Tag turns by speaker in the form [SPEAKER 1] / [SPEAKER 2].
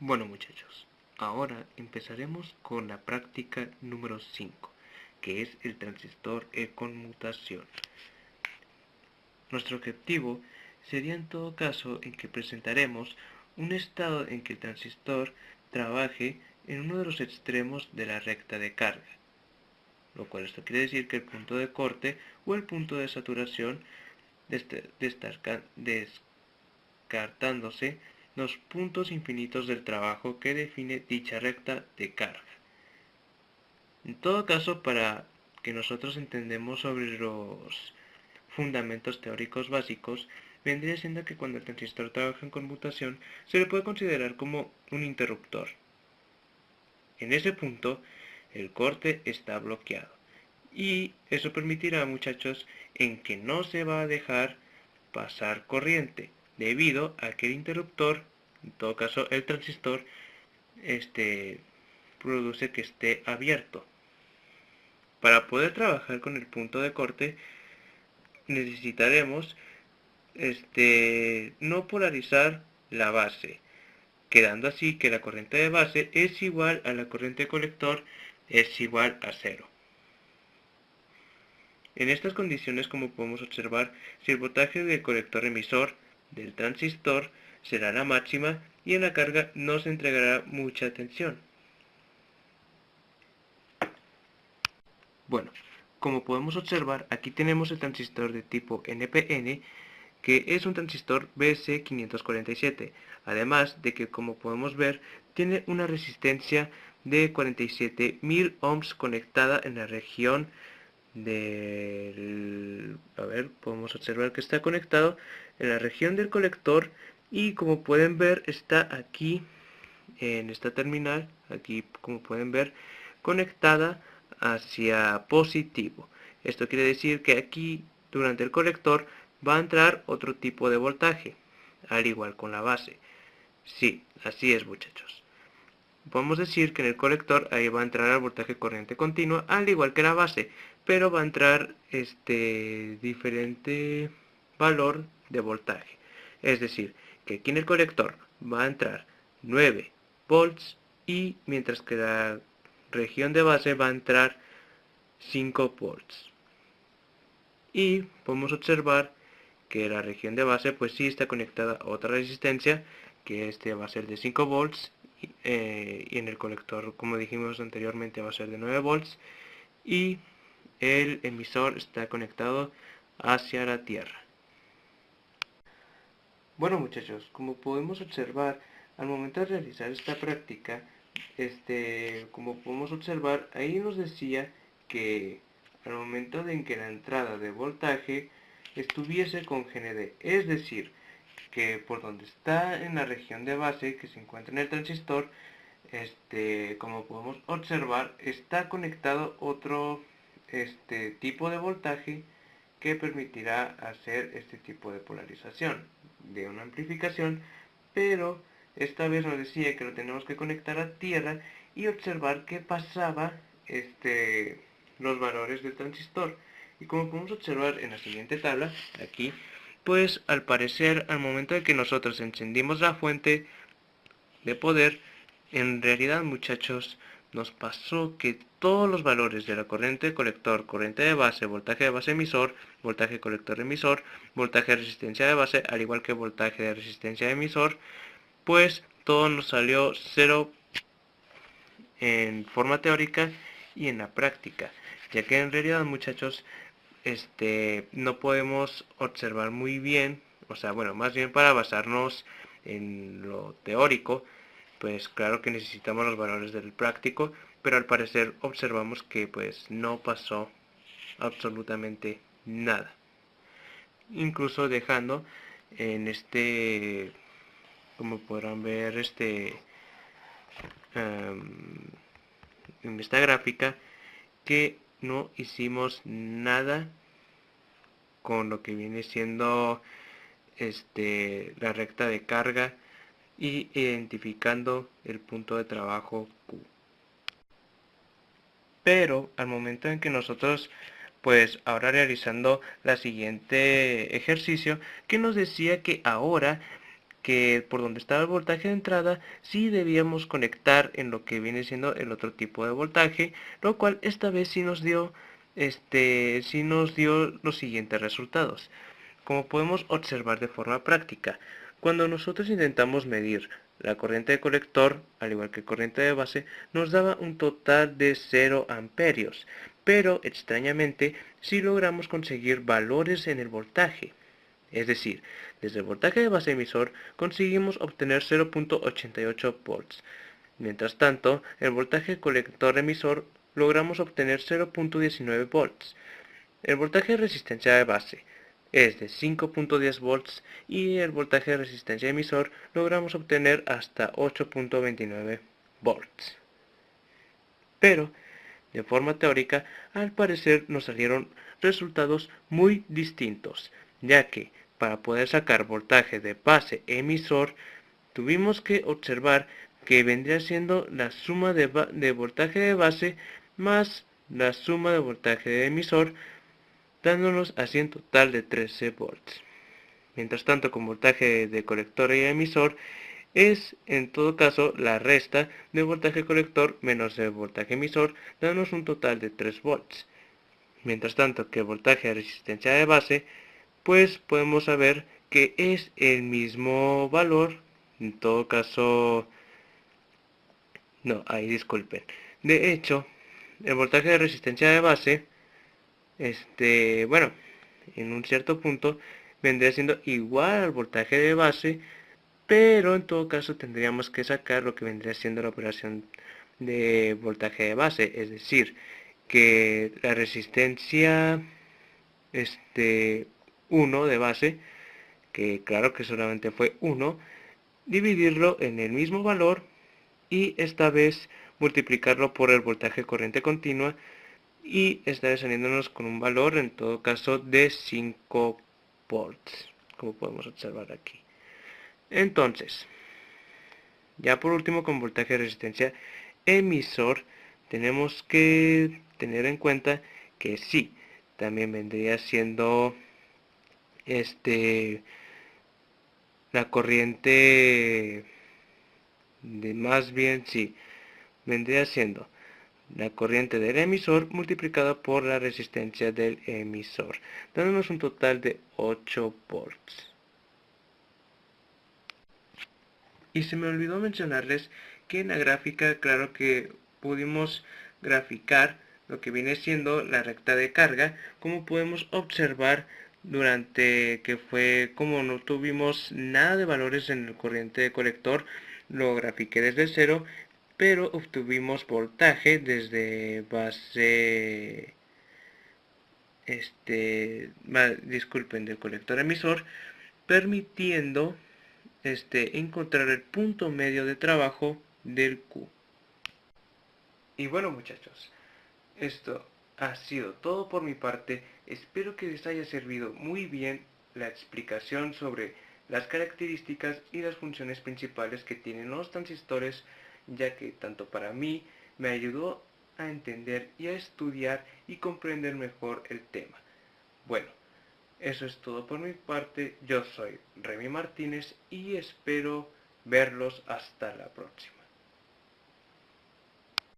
[SPEAKER 1] Bueno muchachos, ahora empezaremos con la práctica número 5, que es el transistor en conmutación. Nuestro objetivo sería en todo caso en que presentaremos un estado en que el transistor trabaje en uno de los extremos de la recta de carga, lo cual esto quiere decir que el punto de corte o el punto de saturación descartándose los puntos infinitos del trabajo que define dicha recta de carga. En todo caso, para que nosotros entendemos sobre los fundamentos teóricos básicos, vendría siendo que cuando el transistor trabaja en conmutación, se le puede considerar como un interruptor. En ese punto, el corte está bloqueado. Y eso permitirá, muchachos, en que no se va a dejar pasar corriente, debido a que el interruptor, en todo caso el transistor, produce que esté abierto. Para poder trabajar con el punto de corte, necesitaremos no polarizar la base, quedando así que la corriente de base es igual a la corriente de colector es igual a 0. En estas condiciones, como podemos observar, si el voltaje del colector emisor del transistor será la máxima y en la carga no se entregará mucha tensión. Bueno, como podemos observar, aquí tenemos el transistor de tipo NPN, que es un transistor BC547, además de que, como podemos ver, tiene una resistencia de 47.000 ohms conectada en la región del... podemos observar que está conectado en la región del colector y, como pueden ver, está aquí en esta terminal, aquí como pueden ver, conectada hacia positivo. Esto quiere decir que aquí, durante el colector, va a entrar otro tipo de voltaje, al igual con la base. Sí, así es, muchachos. Podemos decir que en el colector ahí va a entrar el voltaje corriente continua, al igual que la base, pero va a entrar diferente valor de voltaje. Es decir, que aquí en el colector va a entrar 9 volts y mientras que la región de base va a entrar 5 volts. Y podemos observar que la región de base pues sí está conectada a otra resistencia, que va a ser de 5 volts y en el colector, como dijimos anteriormente, va a ser de 9 volts y el emisor está conectado hacia la tierra. Bueno muchachos, como podemos observar al momento de realizar esta práctica, como podemos observar, ahí nos decía que al momento de en que la entrada de voltaje estuviese con GND, es decir, que por donde está en la región de base que se encuentra en el transistor, como podemos observar, está conectado otro tipo de voltaje que permitirá hacer este tipo de polarización de una amplificación, pero esta vez nos decía que lo tenemos que conectar a tierra y observar qué pasaba los valores del transistor. Y como podemos observar en la siguiente tabla, aquí, pues al parecer al momento de que nosotros encendimos la fuente de poder, en realidad, muchachos, nos pasó que todos los valores de la corriente colector, corriente de base, voltaje de base emisor, voltaje colector emisor, voltaje de resistencia de base, al igual que voltaje de resistencia de emisor, pues todo nos salió cero en forma teórica y en la práctica, ya que en realidad, muchachos, no podemos observar muy bien, o sea, bueno, más bien para basarnos en lo teórico, pues claro que necesitamos los valores del práctico, pero al parecer observamos que pues no pasó absolutamente nada. Incluso dejando en como podrán ver, en esta gráfica, que no hicimos nada con lo que viene siendo la recta de carga y identificando el punto de trabajo Q. Pero al momento en que nosotros, pues ahora realizando la siguiente ejercicio, que nos decía que ahora que por donde estaba el voltaje de entrada sí debíamos conectar en lo que viene siendo el otro tipo de voltaje, lo cual esta vez sí nos dio los siguientes resultados. Como podemos observar de forma práctica, cuando nosotros intentamos medir la corriente de colector, al igual que corriente de base, nos daba un total de 0 amperios, pero extrañamente sí logramos conseguir valores en el voltaje. Es decir, desde el voltaje de base emisor conseguimos obtener 0.88 volts. Mientras tanto, el voltaje colector emisor logramos obtener 0.19 volts. El voltaje de resistencia de base es de 5.10 volts y el voltaje de resistencia emisor logramos obtener hasta 8.29 volts. Pero, de forma teórica, al parecer nos salieron resultados muy distintos, ya que para poder sacar voltaje de base emisor, tuvimos que observar que vendría siendo la suma de voltaje de base más la suma de voltaje de emisor, dándonos así en total de 13 volts. Mientras tanto, con voltaje de colector y emisor es en todo caso la resta de voltaje colector menos el voltaje emisor, dándonos un total de 3 volts. Mientras tanto que el voltaje de resistencia de base, pues podemos saber que es el mismo valor, en todo caso, no, ahí disculpen. De hecho, el voltaje de resistencia de base, bueno, en un cierto punto vendría siendo igual al voltaje de base, pero en todo caso tendríamos que sacar lo que vendría siendo la operación de voltaje de base, es decir, que la resistencia 1 de base, que claro que solamente fue 1, dividirlo en el mismo valor y esta vez multiplicarlo por el voltaje corriente continua y esta vez saliéndonos con un valor en todo caso de 5 volts, como podemos observar aquí. Entonces, ya por último, con voltaje de resistencia emisor, tenemos que tener en cuenta que sí, también vendría siendo la corriente de más bien sí, vendría siendo la corriente del emisor multiplicada por la resistencia del emisor, dándonos un total de 8 volts. Y se me olvidó mencionarles que en la gráfica, claro que pudimos graficar lo que viene siendo la recta de carga, como podemos observar durante que fue como no tuvimos nada de valores en el corriente de colector, lo grafiqué desde cero, pero obtuvimos voltaje desde base, disculpen, del colector emisor, permitiendo encontrar el punto medio de trabajo del Q. Y bueno, muchachos, esto ha sido todo por mi parte. Espero que les haya servido muy bien la explicación sobre las características y las funciones principales que tienen los transistores, ya que tanto para mí me ayudó a entender y a estudiar y comprender mejor el tema. Bueno, eso es todo por mi parte. Yo soy Remy Martínez y espero verlos hasta la próxima.